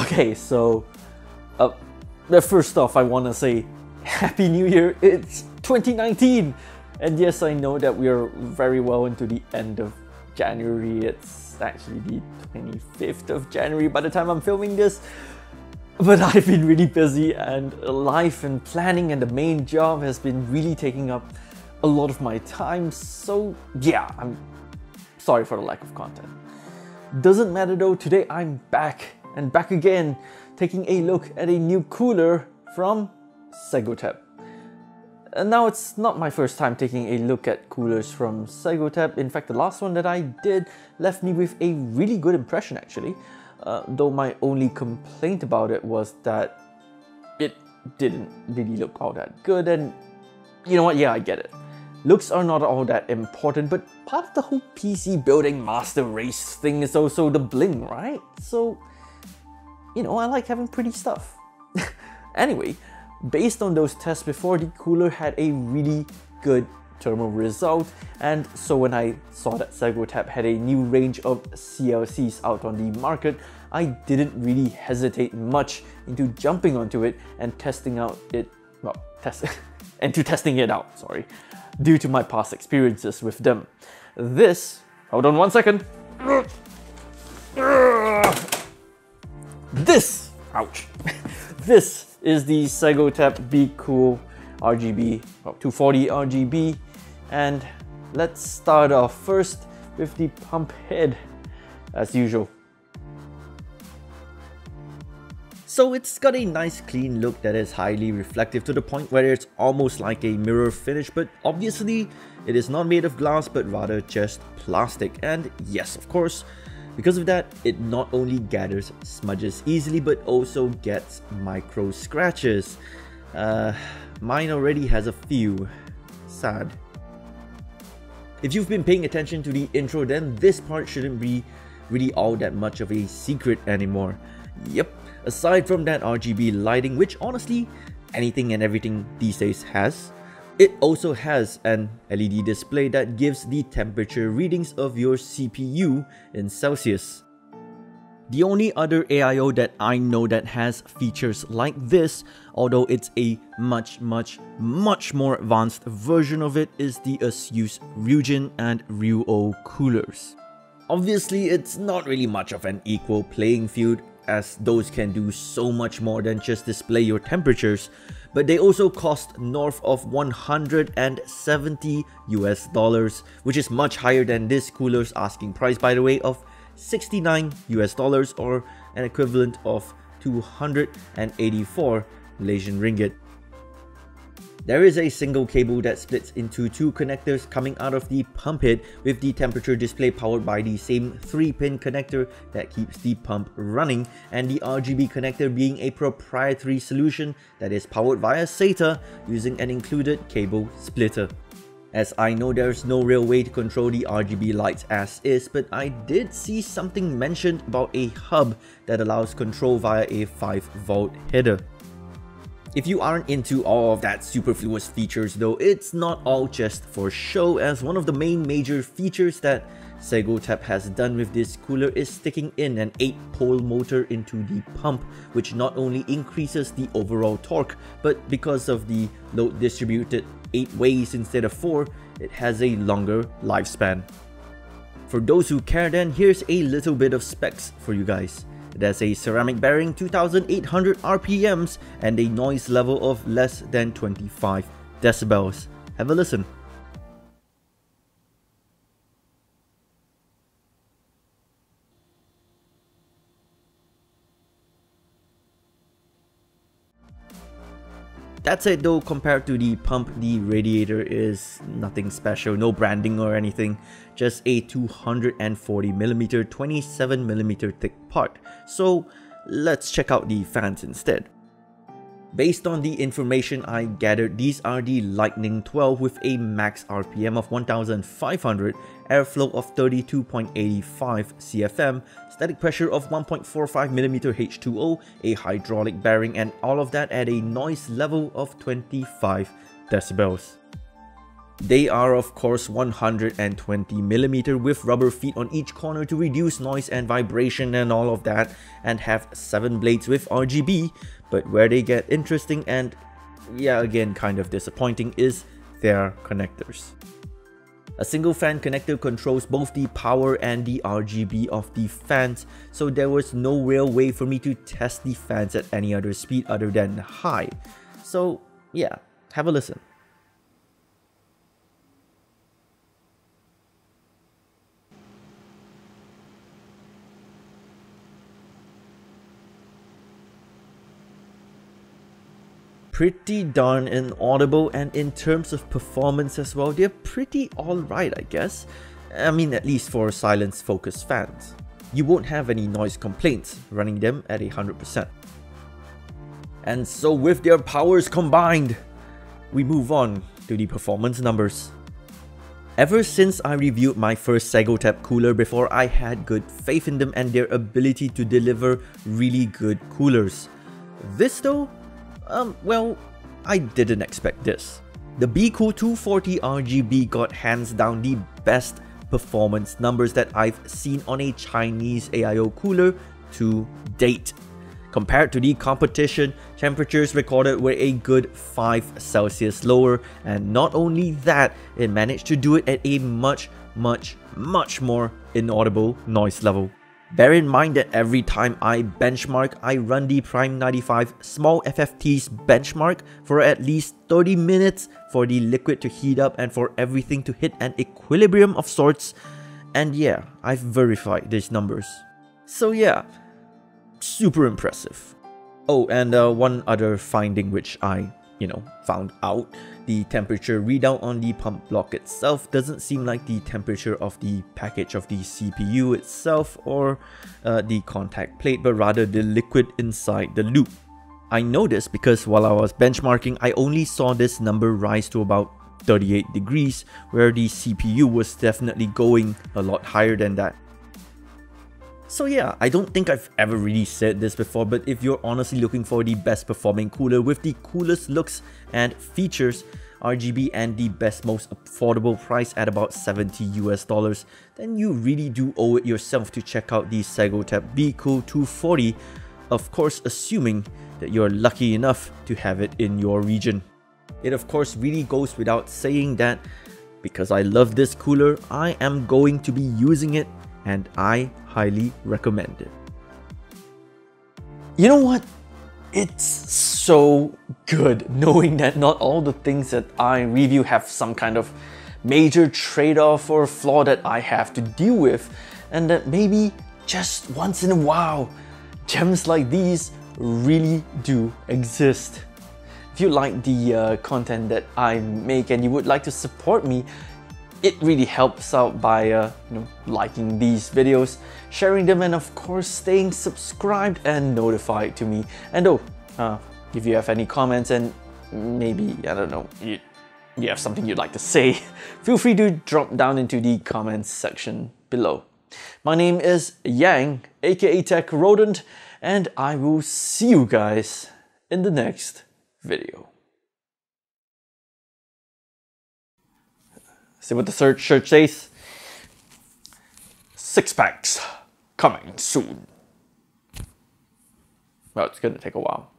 Okay, so first off, I want to say Happy New Year. It's 2019, and yes, I know that we are very well into the end of January. It's actually the 25th of January by the time I'm filming this. But I've been really busy, and life and planning and the main job has been really taking up a lot of my time. So yeah, I'm sorry for the lack of content. Doesn't matter though, today I'm back again, taking a look at a new cooler from Segotep. And now it's not my first time taking a look at coolers from Segotep. In fact, the last one that I did left me with a really good impression actually. Though my only complaint about it was that it didn't really look all that good, and you know what, yeah, I get it. Looks are not all that important, but part of the whole PC building master race thing is also the bling, right? So, you know, I like having pretty stuff. Anyway, based on those tests before, the cooler had a really good thermal result, and so when I saw that Segotep had a new range of CLCs out on the market, I didn't really hesitate much into jumping onto it and testing it out, sorry, due to my past experiences with them. Hold on one second. Ouch. This is the Segotep BeCool RGB, 240 RGB, and let's start off first with the pump head as usual. So it's got a nice clean look that is highly reflective to the point where it's almost like a mirror finish, but obviously it is not made of glass but rather just plastic. And yes, of course, because of that, it not only gathers smudges easily but also gets micro scratches. Mine already has a few. Sad. If you've been paying attention to the intro, then this part shouldn't be really all that much of a secret anymore. Yep, aside from that RGB lighting, which honestly anything and everything these days has, it also has an LED display that gives the temperature readings of your CPU in Celsius. The only other AIO that I know that has features like this, although it's a much more advanced version of it, is the ASUS Ryujin and Ryuo coolers. Obviously, it's not really much of an equal playing field, as those can do so much more than just display your temperatures, but they also cost north of $170 US, which is much higher than this cooler's asking price, by the way, of $69 US, or an equivalent of 284 Malaysian ringgit. There is a single cable that splits into two connectors coming out of the pump head, with the temperature display powered by the same 3-pin connector that keeps the pump running, and the RGB connector being a proprietary solution that is powered via SATA using an included cable splitter. As I know there's no real way to control the RGB lights as is, but I did see something mentioned about a hub that allows control via a 5-volt header. If you aren't into all of that superfluous features though, it's not all just for show, as one of the main major features that Segotep has done with this cooler is sticking in an 8-pole motor into the pump, which not only increases the overall torque, but because of the load distributed 8 ways instead of 4, it has a longer lifespan. For those who care then, here's a little bit of specs for you guys. It has a ceramic bearing 2800 RPMs and a noise level of less than 25 decibels. Have a listen. That said though, compared to the pump, the radiator is nothing special, no branding or anything, just a 240mm 27mm thick part. So let's check out the fans instead. Based on the information I gathered, these are the Lightning 12 with a max RPM of 1500, airflow of 32.85 CFM, static pressure of 1.45mm H2O, a hydraulic bearing, and all of that at a noise level of 25 decibels. They are of course 120mm with rubber feet on each corner to reduce noise and vibration and all of that, and have 7 blades with RGB, but where they get interesting and yeah, again kind of disappointing is their connectors. A single fan connector controls both the power and the RGB of the fans, so there was no real way for me to test the fans at any other speed other than high. So yeah, have a listen. Pretty darn inaudible, and in terms of performance as well, they're pretty alright I guess. I mean, at least for silence focused fans. You won't have any noise complaints running them at 100%. And so with their powers combined, we move on to the performance numbers. Ever since I reviewed my first Segotep cooler before, I had good faith in them and their ability to deliver really good coolers. This though, well, I didn't expect this. The BeCool 240 RGB got hands down the best performance numbers that I've seen on a Chinese AIO cooler to date. Compared to the competition, temperatures recorded were a good 5 Celsius lower, and not only that, it managed to do it at a much more inaudible noise level. Bear in mind that every time I benchmark, I run the Prime 95 small FFT's benchmark for at least 30 minutes for the liquid to heat up and for everything to hit an equilibrium of sorts. And yeah, I've verified these numbers. So yeah, super impressive. Oh, and one other finding which I, found out. The temperature readout on the pump block itself doesn't seem like the temperature of the package of the CPU itself or the contact plate, but rather the liquid inside the loop. I know this because while I was benchmarking, I only saw this number rise to about 38 degrees, where the CPU was definitely going a lot higher than that. So yeah, I don't think I've ever really said this before, but if you're honestly looking for the best performing cooler with the coolest looks and features, RGB and the best most affordable price at about $70 US, then you really do owe it yourself to check out the Segotep BeCool 240, of course assuming that you're lucky enough to have it in your region. It of course really goes without saying that because I love this cooler, I am going to be using it and I highly recommend it. You know what? It's so good knowing that not all the things that I review have some kind of major trade-off or flaw that I have to deal with, and that maybe just once in a while, gems like these really do exist. If you like the content that I make and you would like to support me, it really helps out by liking these videos, sharing them, and of course staying subscribed and notified to me. And if you have any comments and maybe, I don't know, you have something you'd like to say, feel free to drop down into the comments section below. My name is Yang, aka Tech Rodent, and I will see you guys in the next video. See what the shirt says? 6 packs coming soon. Well, it's gonna take a while.